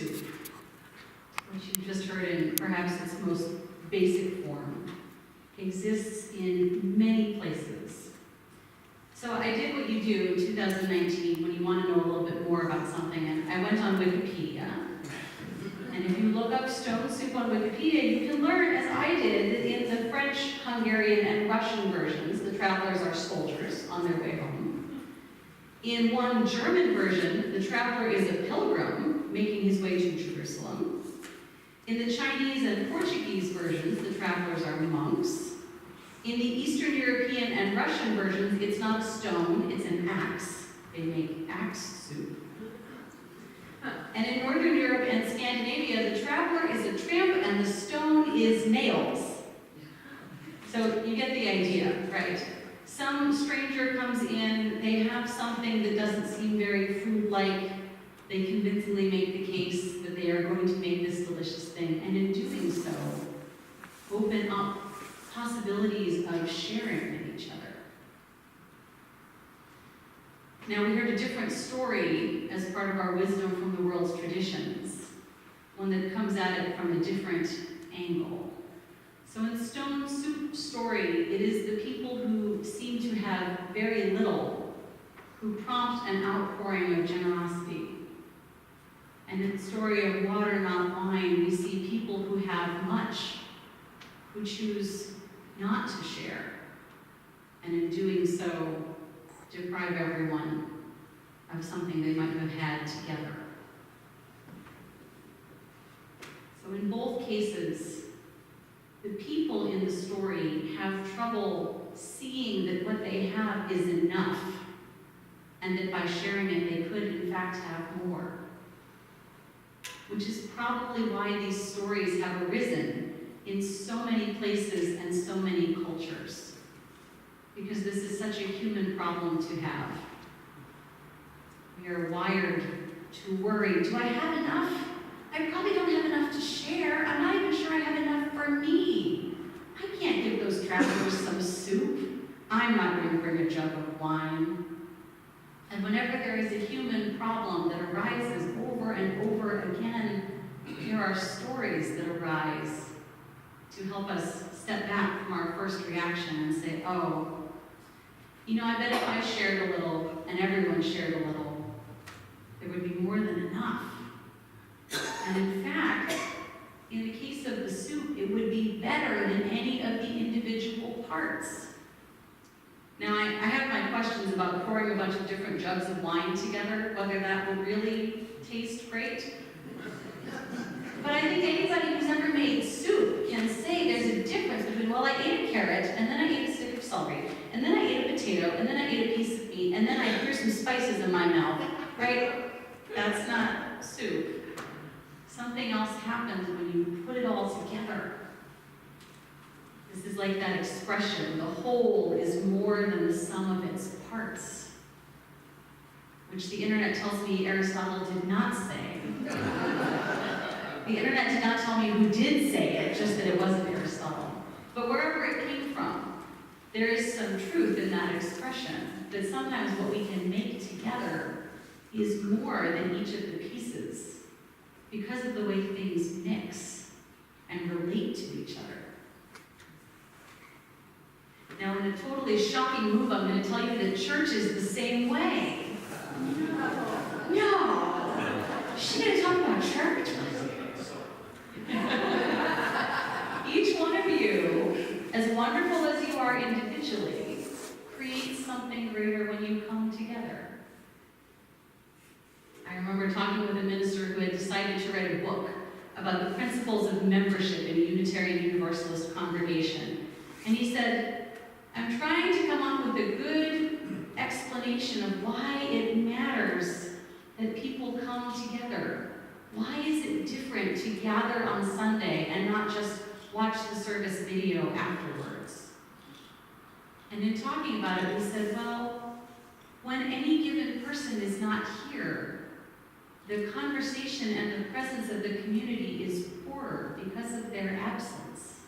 soup, which you've just heard in perhaps its most basic form, exists in many places. So I did what you do in 2019 when you want to know a little bit more about something, and I went on Wikipedia. And if you look up stone soup on Wikipedia, you can learn, as I did, that in the French, Hungarian, and Russian versions, the travelers are soldiers on their way home. In one German version, the traveler is a pilgrim making his way to Jerusalem. In the Chinese and Portuguese versions, the travelers are monks. In the Eastern European and Russian versions, it's not a stone, it's an axe. They make axe soup. And in Northern Europe and Scandinavia, the traveler is a tramp and the stone is nails. So you get the idea, right? Some stranger comes in, they have something that doesn't seem very food-like. They convincingly make the case that they are going to make this delicious thing, and in doing so, open up possibilities of sharing with each other. Now we heard a different story as part of our Wisdom from the World's Traditions, one that comes at it from a different angle. So in Stone Soup story, it is the people who seem to have very little who prompt an outpouring of generosity. And in the story of Water Not Wine, we see people who have much, who choose not to share, and in doing so, deprive everyone of something they might have had together. So in both cases, the people in the story have trouble seeing that what they have is enough, and that by sharing it, they could in fact have more. Which is probably why these stories have arisen in so many places and so many cultures. Because this is such a human problem to have. We are wired to worry. Do I have enough? I probably don't have enough to share. I'm not even sure I have enough for me. I can't give those travelers some soup. I'm not going to bring a jug of wine. And whenever there is a human problem that arises over and over again, there are stories that arise to help us step back from our first reaction and say, oh, you know, I bet if I shared a little and everyone shared a little, there would be more than enough. And in fact, in the case of the soup, it would be better than any of the individual parts. Now, I have my questions about pouring a bunch of different jugs of wine together, whether that would really taste great. But I think anybody who's ever made soup can say there's a difference between, well, I ate a carrot, and then I ate a stick of celery, and then I ate a potato, and then I ate a piece of meat, and then I threw some spices in my mouth, right? That's not soup. Something else happens when you put it all together. This is like that expression, the whole is more than the sum of its parts, which the internet tells me Aristotle did not say. The internet did not tell me who did say it, just that it wasn't Aristotle. But wherever it came from, there is some truth in that expression, that sometimes what we can make together is more than each of the pieces, because of the way things mix and relate to each other. Now, in a totally shocking move, I'm going to tell you that church is the same way. No! She's going to talk about church? Each one of you, as wonderful as you are individually, creates something greater when you come together. I remember talking with a minister who had decided to write a book about the principles of membership in a Unitarian Universalist congregation. And he said, I'm trying to come up with a good explanation of why it matters that people come together. Why is it different to gather on Sunday and not just watch the service video afterwards? And in talking about it, we said, well, when any given person is not here, the conversation and the presence of the community is poorer because of their absence.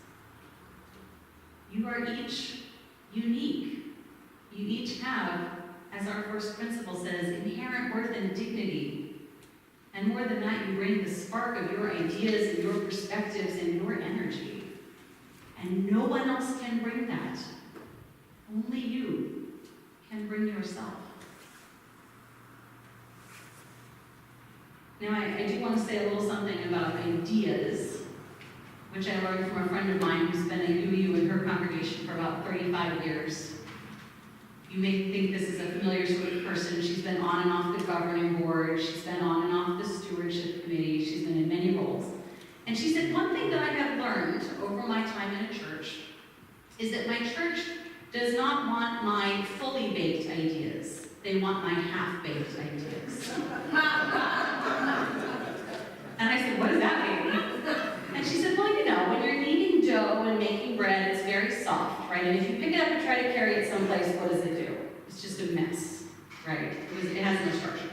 You are each unique. You each have, as our first principle says, inherent worth and dignity. And And more than that, you bring the spark of your ideas and your perspectives and your energy. And no one else can bring that. Only you can bring yourself. Now, I do want to say a little something about ideas, which I learned from a friend of mine who's been a UU in her congregation for about 35 years. You may think this is a familiar sort of person. She's been on and off the governing board. She's been on and off the stewardship committee. She's been in many roles. And she said, one thing that I have learned over my time in a church is that my church does not want my fully baked ideas. They want my half-baked ideas. And I said, what does that mean? And she said, well, you know, when you're kneading dough and making bread, it's very soft, right? And if you pick it up and try to carry it someplace, what does it do? It's just a mess, right? It has no structure.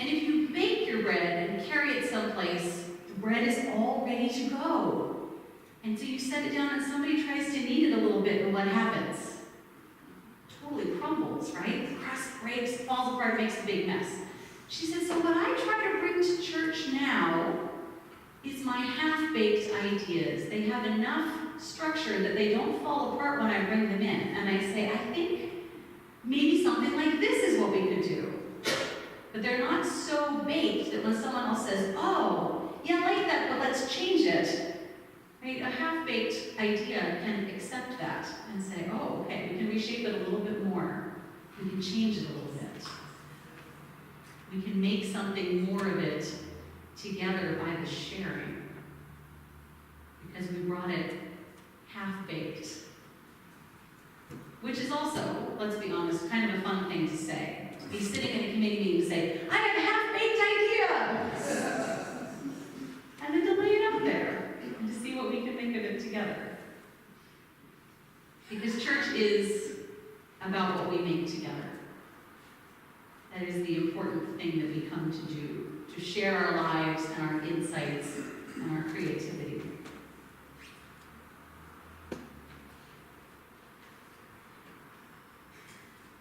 And if you bake your bread and carry it someplace, the bread is all ready to go. And so you set it down and somebody tries to knead it a little bit, and what happens? Totally crumbles, right? The crust breaks, falls apart, makes a big mess. She said, so what I try to bring to church now is my half-baked ideas. They have enough structure that they don't fall apart when I bring them in. And I say, I think maybe something like this is what we could do. But they're not so baked that when someone else says, oh, yeah, I like that, but let's change it. Right? A half-baked idea can accept that and say, oh, okay, we can reshape it a little bit more. We can change it a little bit. We can make something more of it together by the sharing. Because we brought it half-baked. Which is also, let's be honest, kind of a fun thing to say. To be sitting in a committee meeting and say, I have a half-baked idea! And then to lay it out there and to see what we can make of it together. Because church is about what we make together. That is the important thing that we come to do, to share our lives and our insights and our creativity.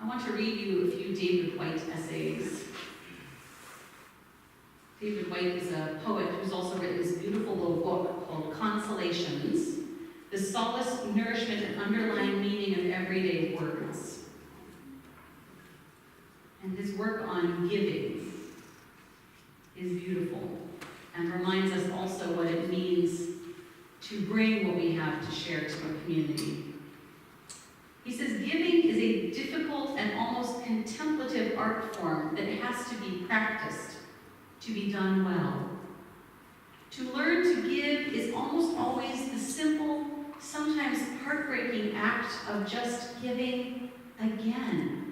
I want to read you a few David Whyte essays. David Whyte is a poet who's also written this beautiful little book called Consolations, the solace, nourishment, and underlying meaning of everyday words. And his work on giving is beautiful and reminds us also what it means to bring what we have to share to a community. He says, giving is a difficult and almost contemplative art form that has to be practiced, to be done well. To learn to give is almost always the simple, sometimes heartbreaking act of just giving again.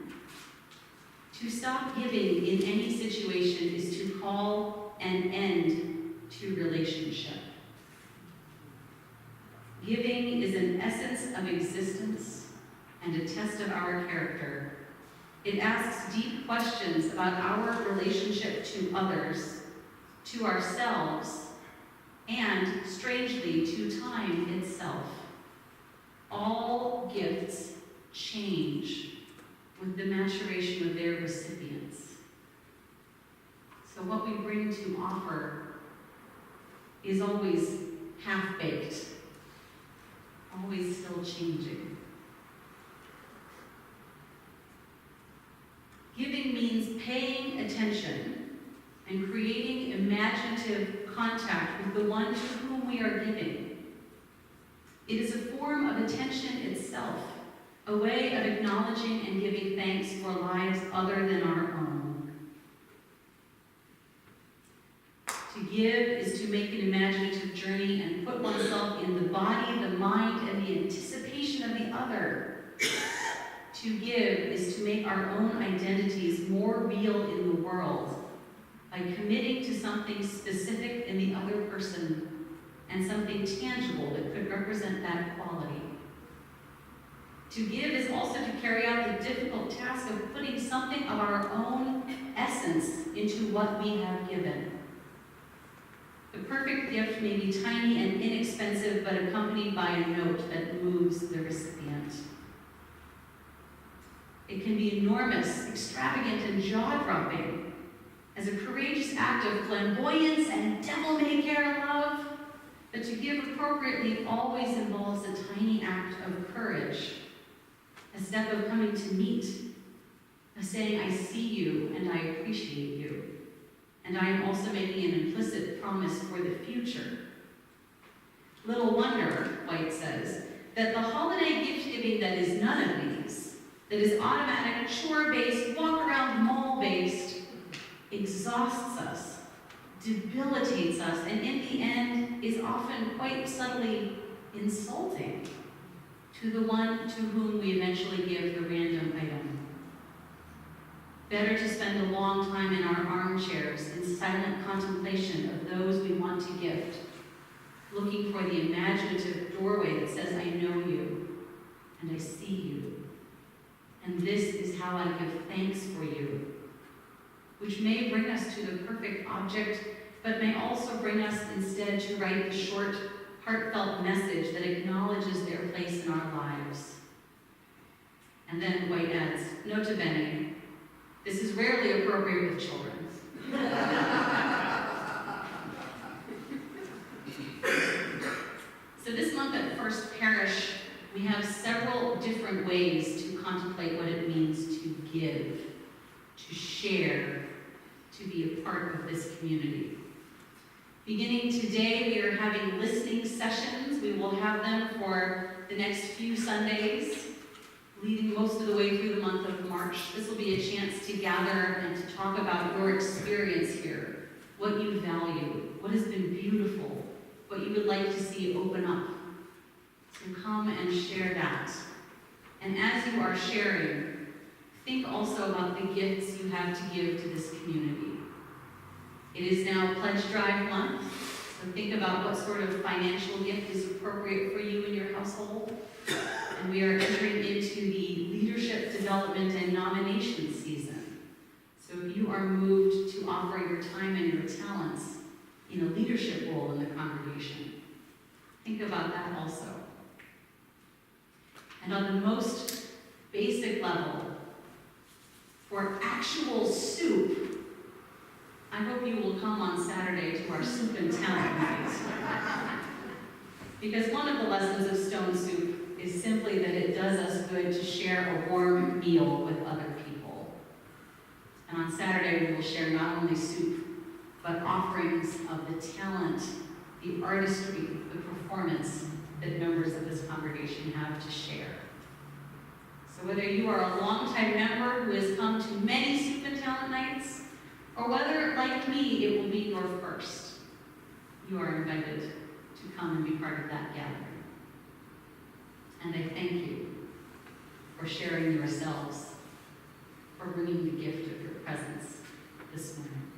To stop giving in any situation is to call an end to relationship. Giving is an essence of existence and a test of our character. It asks deep questions about our relationship to others, to ourselves, and, strangely, to time itself. All gifts change with the maturation of their recipients. So what we bring to offer is always half-baked, always still changing. Giving means paying attention and creating imaginative contact with the one to whom we are giving. It is a form of attention itself, a way of acknowledging and giving thanks for lives other than our own. To give is to make an imaginative journey and put oneself in the body, the mind, and the anticipation of the other. To give is to make our own identities more real in the world by committing to something specific in the other person and something tangible that could represent that quality. To give is also to carry out the difficult task of putting something of our own essence into what we have given. The perfect gift may be tiny and inexpensive, but accompanied by a note that moves the recipient. It can be enormous, extravagant, and jaw-dropping, as a courageous act of flamboyance and devil-may-care love, but to give appropriately always involves a tiny act of courage, a step of coming to meet, of saying, I see you and I appreciate you, and I am also making an implicit promise for the future. Little wonder, White says, that the holiday gift-giving that is none of these, that is automatic, chore-based, walk-around, mall-based, exhausts us, debilitates us, and in the end is often quite subtly insulting to the one to whom we eventually give the random item. Better to spend a long time in our armchairs in silent contemplation of those we want to gift, looking for the imaginative doorway that says, I know you, and I see you, and this is how I give thanks for you, which may bring us to the perfect object, but may also bring us instead to write the short, heartfelt message that acknowledges their place in our lives. And then White adds, nota bene, this is rarely appropriate with children. So this month at First Parish, we have several different ways to contemplate what it means to give, to share, to be a part of this community. Beginning today, we are having listening sessions. We will have them for the next few Sundays, leading most of the way through the month of March. This will be a chance to gather and to talk about your experience here, what you value, what has been beautiful, what you would like to see open up. So come and share that. And as you are sharing, think also about the gifts you have to give to this community. It is now Pledge Drive month, so think about what sort of financial gift is appropriate for you and your household. And we are entering into the leadership development and nomination season. So if you are moved to offer your time and your talents in a leadership role in the congregation, think about that also. And on the most basic level, for actual soup, I hope you will come on Saturday to our soup and talent night. Because one of the lessons of Stone Soup is simply that it does us good to share a warm meal with other people. And on Saturday, we will share not only soup, but offerings of the talent, the artistry, the performance that members of this congregation have to share. So whether you are a longtime member who has come to many soup and talent nights, or whether, like me, it will be your first, you are invited to come and be part of that gathering. And I thank you for sharing yourselves, for bringing the gift of your presence this morning.